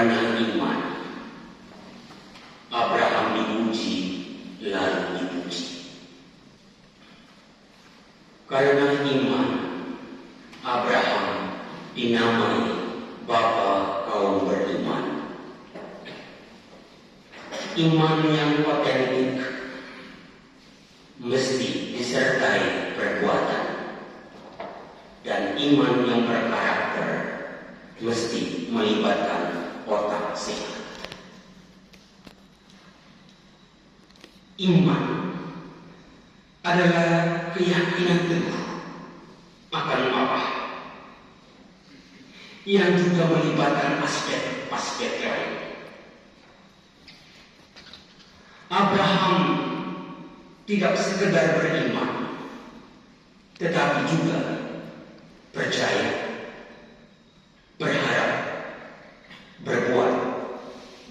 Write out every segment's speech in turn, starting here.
Karena iman, Abraham diuji lalu dipuji. Karena iman, Abraham dinamai bapa kaum beriman. Iman yang otentik mesti disertai perbuatan, dan iman yang berkarakter mesti melibatkan otak sehat. Iman adalah keyakinan teguh akan Allah yang juga melibatkan aspek-aspek lain. Abraham tidak sekedar beriman, tetapi juga percaya, berharap, berbuat,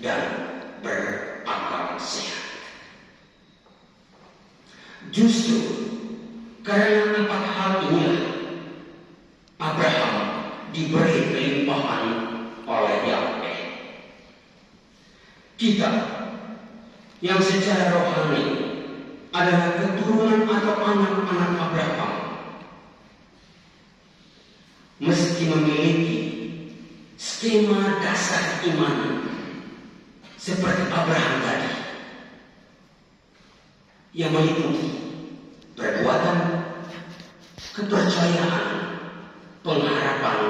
dan berakal sehat. Justru karena 4 hal inilah Abraham diberi kelimpahan oleh Yahweh. Kita yang secara rohani adalah keturunan atau anak-anak Abraham mesti memiliki skema dasar iman seperti Abraham tadi, yang meliputi perbuatan, kepercayaan, pengharapan,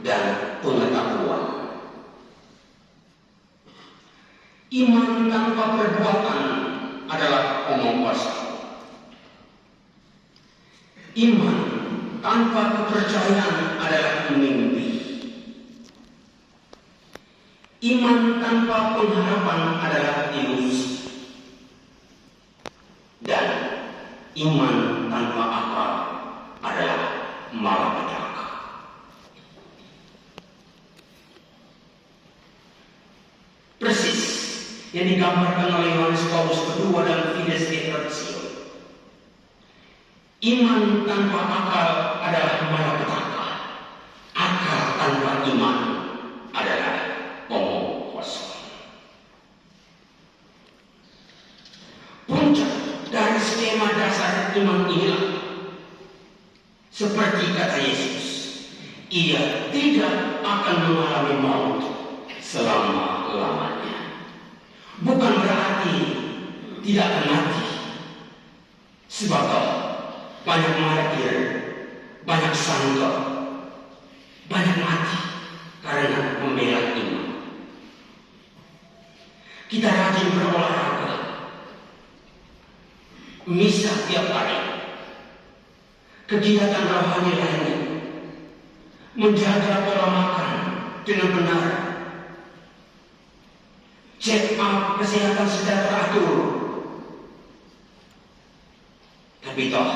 dan pengetahuan. Iman tanpa perbuatan adalah omong kosong. Iman tanpa kepercayaan adalah mimpi. Iman tanpa pengharapan adalah ilusi. Dan iman tanpa akal adalah malapetaka. Persis yang digambarkan oleh Yohanes Paulus kedua dalam Fides et Ratio. Iman tanpa akal adalah malapetaka. Akal tanpa iman adalah omong kosong. Puncak dari skema dasar iman inilah, seperti kata Yesus, ia tidak akan mengalami maut selama-lamanya. Bukan berarti tidak akan mati, sebab banyak martir, banyak sangka, banyak mati karena membela iman. Kita rajin berolahraga, misa tiap hari, kegiatan rohani lainnya, menjaga pola makan dengan benar, check up kesehatan secara teratur. Tapi toh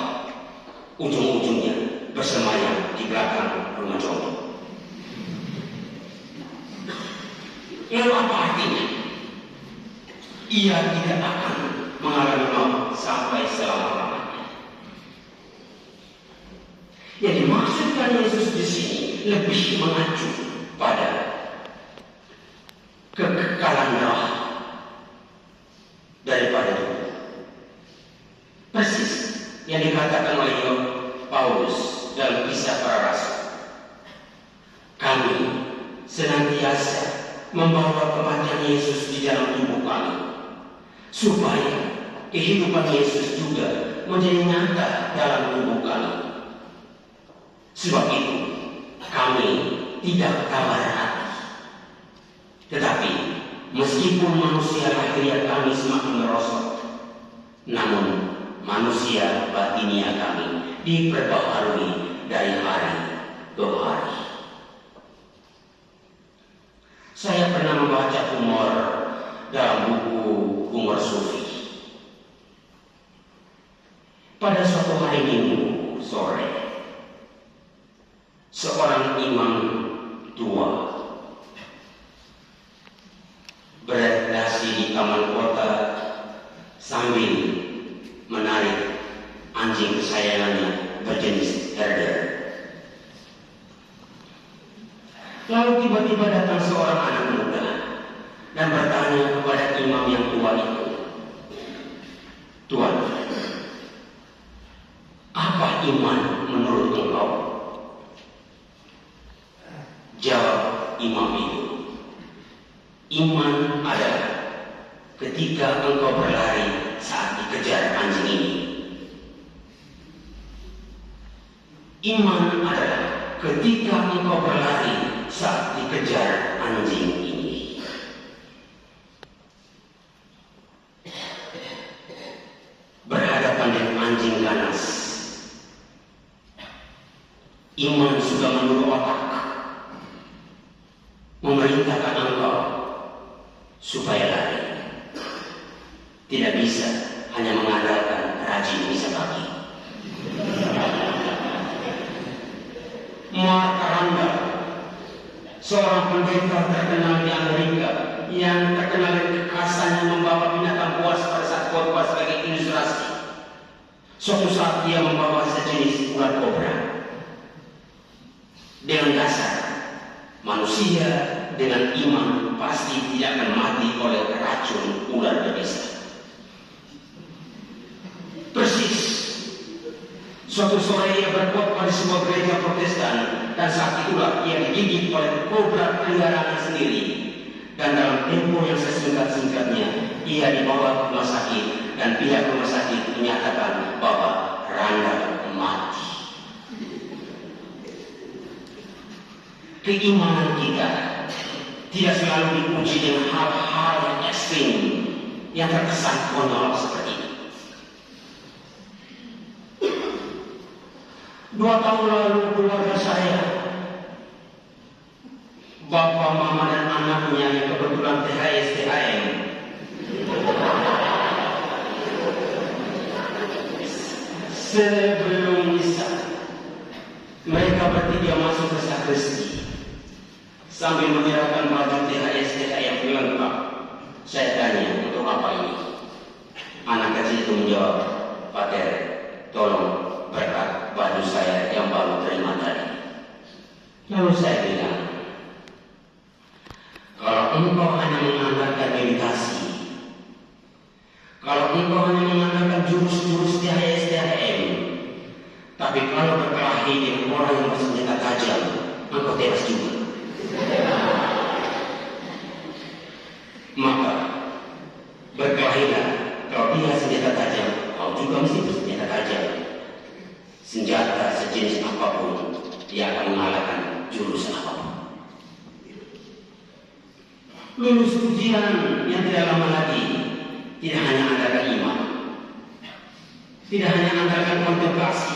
ujung-ujungnya bersemayam di belakang rumah jodoh. Lalu apa artinya? Ia tidak akan mengalami maut sampai selama-lamanya. Yang dimaksudkan Yesus di sini lebih mengacu pada kekekalan roh daripada tubuh. Persis yang dikatakan oleh Paulus dalam Kisah Para Rasul. Kami senantiasa membawa kematian Yesus di dalam tubuh kami, supaya kehidupan Yesus juga menjadi nyata dalam tubuh kami. Sebab itu kami tidak kabar hati. Tetapi meskipun manusia lahiriah kami semakin merosot, namun manusia batinia kami diperbaharui dari hari ke hari. Saya pernah membaca humor dalam buku Humor Sufi. Pada suatu hari Minggu sore, seorang imam tua beradaptasi di taman kota sambil menarik anjing kesayangannya berjenis herder. Lalu tiba-tiba datang seorang anak muda dan bertanya kepada imam yang tua itu, "Tuan, apa iman menurut engkau?" Jawab imam itu, "Iman adalah ketika engkau berlari saat dikejar anjing ini." Iman adalah ketika engkau berlari saat dikejar anjing ini. Berhadapan dengan anjing ganas, iman sudah menurut otak, memerintahkan engkau supaya lari. Tidak bisa hanya mengandalkan rajin bisa pagi. Mark Randall, seorang pendeta terkenal di Amerika yang terkenal dengan kekhasannya membawa binatang buas pada saat khotbah sebagai ilustrasi. Suatu saat dia membawa sejenis ular kobra. Dengan dasar, manusia dengan iman pasti tidak akan mati oleh racun ular berbisa. Persis, suatu sore ia berkhotbah di sebuah gereja Protestan dan saat itulah ia digigit oleh kobra peliharaannya sendiri. Dan dalam tempo yang sesingkat-singkatnya ia dibawa ke rumah sakit dan pihak rumah sakit menyatakan bahwa Randall mati. Keimanan kita tidak selalu diuji dengan hal-hal yang ekstrim yang terkesan konyol seperti ini. 2 tahun lalu keluarga saya, bapak, mama, dan anaknya yang kebetulan THM, sebelum misa, mereka bertiga masuk ke sakristi sambil menyerahkan baju THM yang lengkap. Saya tanya, "Untuk apa ini?" Anak kecil itu menjawab, "Pak Tere, tolong berkat baju saya yang baru terima tadi." Lalu saya bilang, "Kalau engkau hanya mengandalkan meditasi, kalau engkau hanya mengandalkan jurus-jurus THM, tapi kalau berkelahi dengan orang yang bersenjata tajam, engkau tewas juga. Maka berkelahilah. Kalau dia senjata tajam, kau juga mesti bersenjata tajam. Senjata sejenis apapun, dia akan mengalahkan jurus apapun." Lulus ujian yang tidak lama lagi, tidak hanya andalkan iman, tidak hanya andalkan kontemplasi,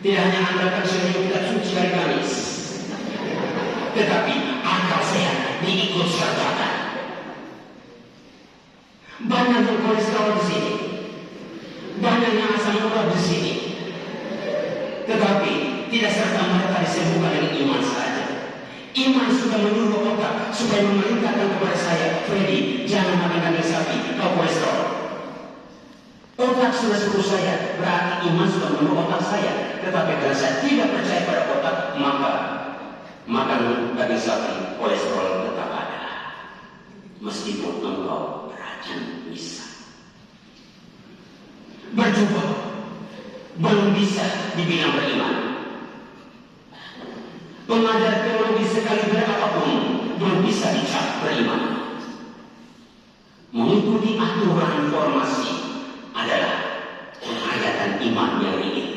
tidak hanya andalkan senyum kita suci hari Kamis, tetapi akal sehat diikut sertakan. Banyak yang kolesterol di sini, banyak yang asam urat di sini, tetapi tidak serta-merta disembuhkan dengan iman saja. Iman sudah menyuruh otak supaya memerintahkan kepada saya, "Freddy, jangan makan daging sapi, kau kolesterol." Otak sudah suruh saya, berarti iman sudah menyuruh otak saya. Tetapi kalau saya tidak percaya pada otak, maka makan daging sapi, kolesterol tetap ada. Meskipun engkau rajin misa. Berjubah belum bisa dibilang beriman. Pengajar teologi sekali berapapun belum bisa dicap beriman. Mengikuti aturan formasi adalah penghayatan iman yang real.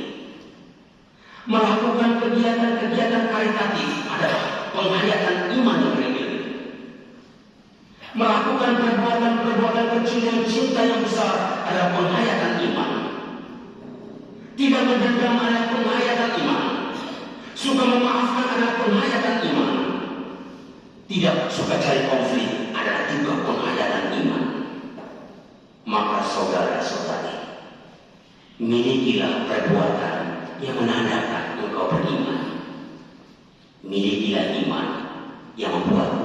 Melakukan kegiatan-kegiatan karitatif adalah penghayatan iman yang real. Melakukan perbuatan-perbuatan kecil yang cinta yang besar adalah penghayatan iman. Tidak mendendam adalah penghayatan iman. Suka memaafkan adalah penghayatan iman. Tidak suka cari konflik adalah juga penghayatan iman. Maka saudara-saudari, milikilah perbuatan yang menandakan engkau beriman. Milikilah iman yang membuat